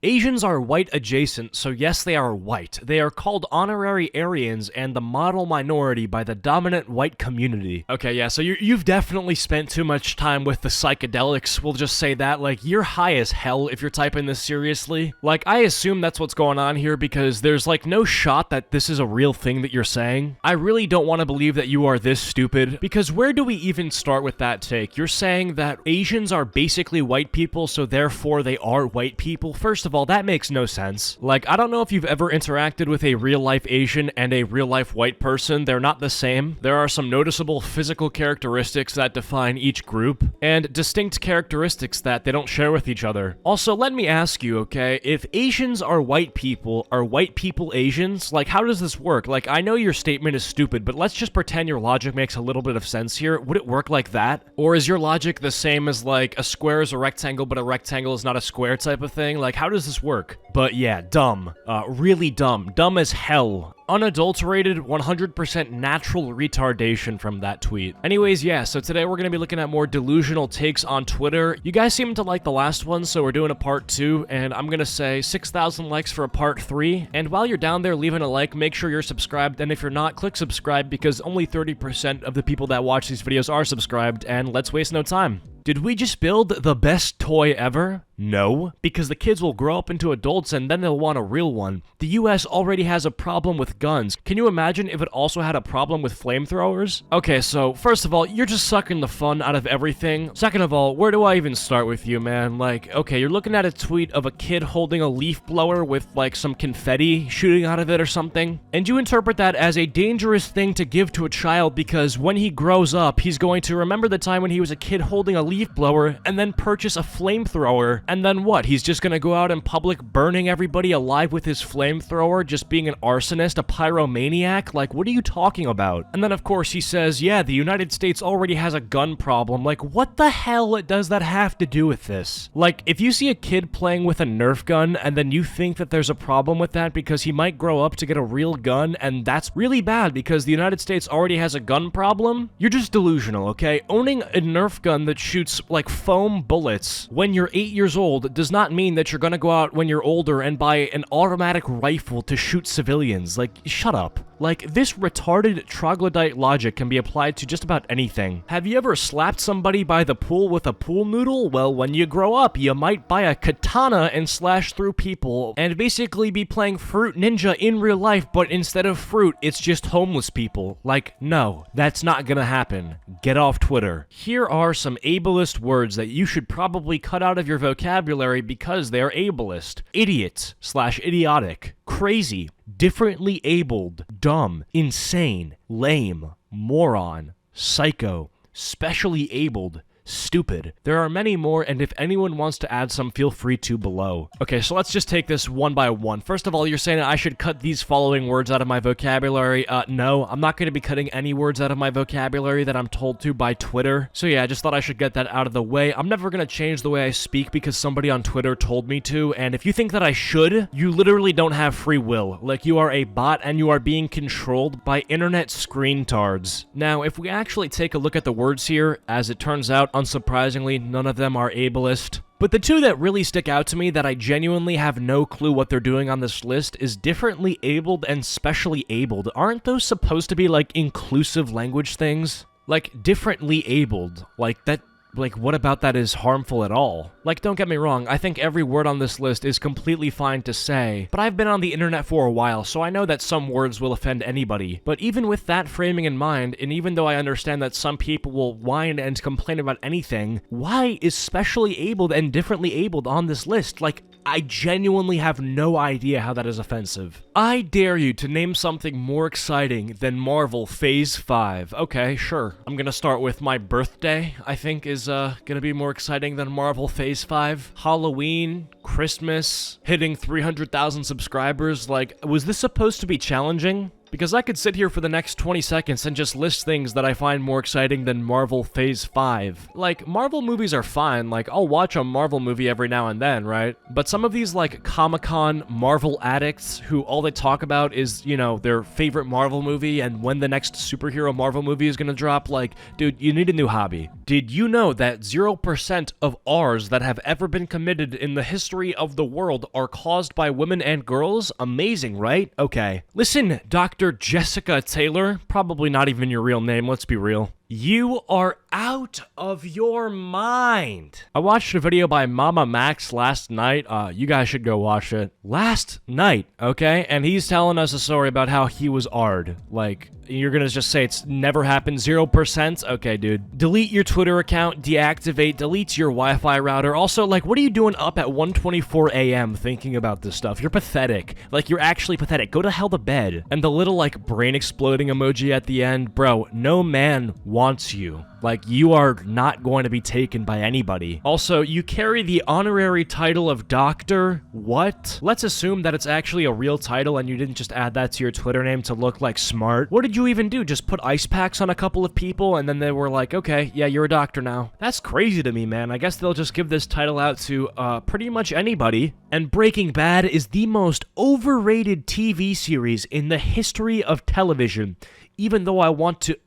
Asians are white adjacent, so yes, they are white. They are called honorary Aryans and the model minority by the dominant white community. Okay, yeah, so you've definitely spent too much time with the psychedelics, we'll just say that. Like, you're high as hell if you're typing this seriously. Like, I assume that's what's going on here because there's, like, no shot that this is a real thing that you're saying. I really don't want to believe that you are this stupid, because where do we even start with that take? You're saying that Asians are basically white people, so therefore they are white people? First of all, that makes no sense. Like, I don't know if you've ever interacted with a real-life Asian and a real-life white person. They're not the same. There are some noticeable physical characteristics that define each group, and distinct characteristics that they don't share with each other. Also, let me ask you, okay, if Asians are white people Asians? Like, how does this work? Like, I know your statement is stupid, but let's just pretend your logic makes a little bit of sense here. Would it work like that? Or is your logic the same as, like, a square is a rectangle, but a rectangle is not a square type of thing? Like, how does this work? But yeah, dumb. Really dumb. Dumb as hell. Unadulterated, 100% natural retardation from that tweet. Anyways, yeah, so today we're gonna be looking at more delusional takes on Twitter. You guys seem to like the last one, so we're doing a part 2, and I'm gonna say 6,000 likes for a part 3. And while you're down there leaving a like, make sure you're subscribed, and if you're not, click subscribe, because only 30% of the people that watch these videos are subscribed, and let's waste no time. Did we just build the best toy ever? No, because the kids will grow up into adults and then they'll want a real one. The US already has a problem with guns. Can you imagine if it also had a problem with flamethrowers? Okay, so first of all, you're just sucking the fun out of everything. Second of all, where do I even start with you, man? Like, okay, you're looking at a tweet of a kid holding a leaf blower with like some confetti shooting out of it or something, and you interpret that as a dangerous thing to give to a child because when he grows up, he's going to remember the time when he was a kid holding a leaf blower and then purchase a flamethrower. And then what? He's just gonna go out in public burning everybody alive with his flamethrower, just being an arsonist, a pyromaniac? Like, what are you talking about? And then, of course, he says, yeah, the United States already has a gun problem. Like, what the hell does that have to do with this? Like, if you see a kid playing with a Nerf gun and then you think that there's a problem with that because he might grow up to get a real gun, and that's really bad because the United States already has a gun problem, you're just delusional, okay? Owning a Nerf gun that shoots, like, foam bullets when you're 8 years old does not mean that you're gonna go out when you're older and buy an automatic rifle to shoot civilians. Like, shut up. Like, this retarded troglodyte logic can be applied to just about anything. Have you ever slapped somebody by the pool with a pool noodle? Well, when you grow up, you might buy a katana and slash through people and basically be playing Fruit Ninja in real life, but instead of fruit, it's just homeless people. Like, no, that's not gonna happen. Get off Twitter. Here are some ableist words that you should probably cut out of your vocabulary because they're ableist. Idiot / idiotic. Crazy. Differently abled, dumb, insane, lame, moron, psycho, specially abled, stupid. There are many more, and if anyone wants to add some, feel free to below. Okay, so let's just take this one by one. First of all, you're saying that I should cut these following words out of my vocabulary. No, I'm not going to be cutting any words out of my vocabulary that I'm told to by Twitter. So yeah, I just thought I should get that out of the way. I'm never going to change the way I speak because somebody on Twitter told me to, and if you think that I should, you literally don't have free will. Like, you are a bot and you are being controlled by internet screentards. Now, if we actually take a look at the words here, as it turns out, unsurprisingly, none of them are ableist. But the two that really stick out to me that I genuinely have no clue what they're doing on this list is differently abled and specially abled. Aren't those supposed to be, like, inclusive language things? Like, differently abled. Like, that... Like, what about that is harmful at all? Like, don't get me wrong, I think every word on this list is completely fine to say, but I've been on the internet for a while, so I know that some words will offend anybody. But even with that framing in mind, and even though I understand that some people will whine and complain about anything, why is specially abled and differently abled on this list? Like, I genuinely have no idea how that is offensive. I dare you to name something more exciting than Marvel Phase 5. Okay, sure. I'm gonna start with my birthday, I think is gonna be more exciting than Marvel Phase 5. Halloween, Christmas, hitting 300,000 subscribers. Like, was this supposed to be challenging? Because I could sit here for the next 20 seconds and just list things that I find more exciting than Marvel Phase 5. Like, Marvel movies are fine, like, I'll watch a Marvel movie every now and then, right? But some of these, like, Comic-Con Marvel addicts who all they talk about is, you know, their favorite Marvel movie and when the next superhero Marvel movie is gonna drop, like, dude, you need a new hobby. Did you know that 0% of R's that have ever been committed in the history of the world are caused by women and girls? Amazing, right? Okay. Listen, Dr. Jessica Taylor, probably not even your real name, let's be real. You are out of your mind. I watched a video by Mama Max last night. You guys should go watch it. Last night, okay? And he's telling us a story about how he was R'd. Like, you're gonna just say it's never happened, 0%? Okay, dude. Delete your Twitter account, deactivate, delete your Wi-Fi router. Also, like, what are you doing up at 1:24 a.m. thinking about this stuff? You're pathetic. Like, you're actually pathetic. Go to hell to bed. And the little, like, brain exploding emoji at the end, bro, no man wants you. Like, you are not going to be taken by anybody. Also, you carry the honorary title of doctor? What? Let's assume that it's actually a real title and you didn't just add that to your Twitter name to look like smart. What did you even do? Just put ice packs on a couple of people and then they were like, okay, yeah, you're a doctor now. That's crazy to me, man. I guess they'll just give this title out to pretty much anybody. And Breaking Bad is the most overrated TV series in the history of television, even though I want to...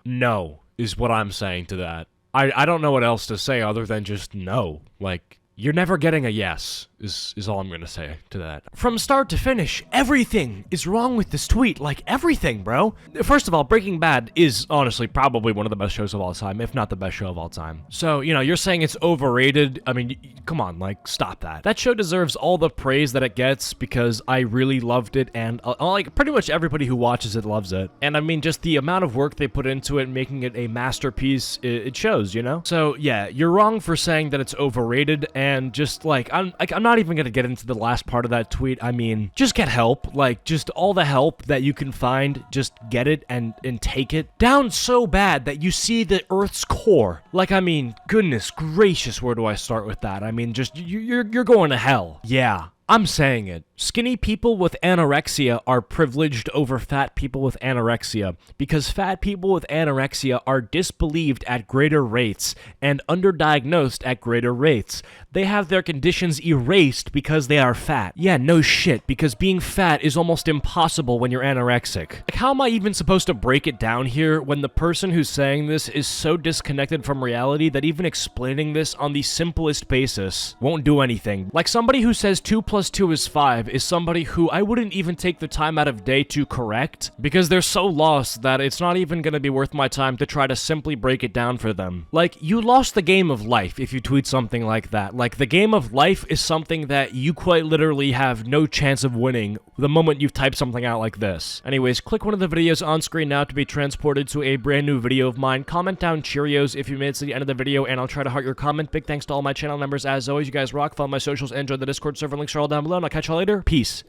No, is what I'm saying to that. I don't know what else to say other than just no. Like, you're never getting a yes, is all I'm gonna say to that. From start to finish, everything is wrong with this tweet. Like, everything, bro. First of all, Breaking Bad is honestly probably one of the best shows of all time, if not the best show of all time. So, you know, you're saying it's overrated. I mean, come on, like, stop that. That show deserves all the praise that it gets because I really loved it, and like, pretty much everybody who watches it loves it. And I mean, just the amount of work they put into it, making it a masterpiece, it shows, you know? So, yeah, you're wrong for saying that it's overrated, and just, like, I'm not even gonna get into the last part of that tweet. I mean, just get help. Like, just all the help that you can find, just get it and take it. Down so bad that you see the Earth's core. Like, I mean, goodness gracious, where do I start with that? I mean, just, you're going to hell. Yeah. I'm saying it. Skinny people with anorexia are privileged over fat people with anorexia because fat people with anorexia are disbelieved at greater rates and underdiagnosed at greater rates. They have their conditions erased because they are fat. Yeah, no shit, because being fat is almost impossible when you're anorexic. Like, how am I even supposed to break it down here when the person who's saying this is so disconnected from reality that even explaining this on the simplest basis won't do anything? Like, somebody who says 2 + 2 is 5 is somebody who I wouldn't even take the time out of day to correct because they're so lost that it's not even gonna be worth my time to try to simply break it down for them. Like, you lost the game of life if you tweet something like that. Like, the game of life is something that you quite literally have no chance of winning the moment you've typed something out like this. Anyways, click one of the videos on screen now to be transported to a brand new video of mine. Comment down Cheerios if you made it to the end of the video, and I'll try to heart your comment. Big thanks to all my channel members. As always, you guys rock. Follow my socials and join the Discord server. Links are all down below, and I'll catch y'all later. Peace.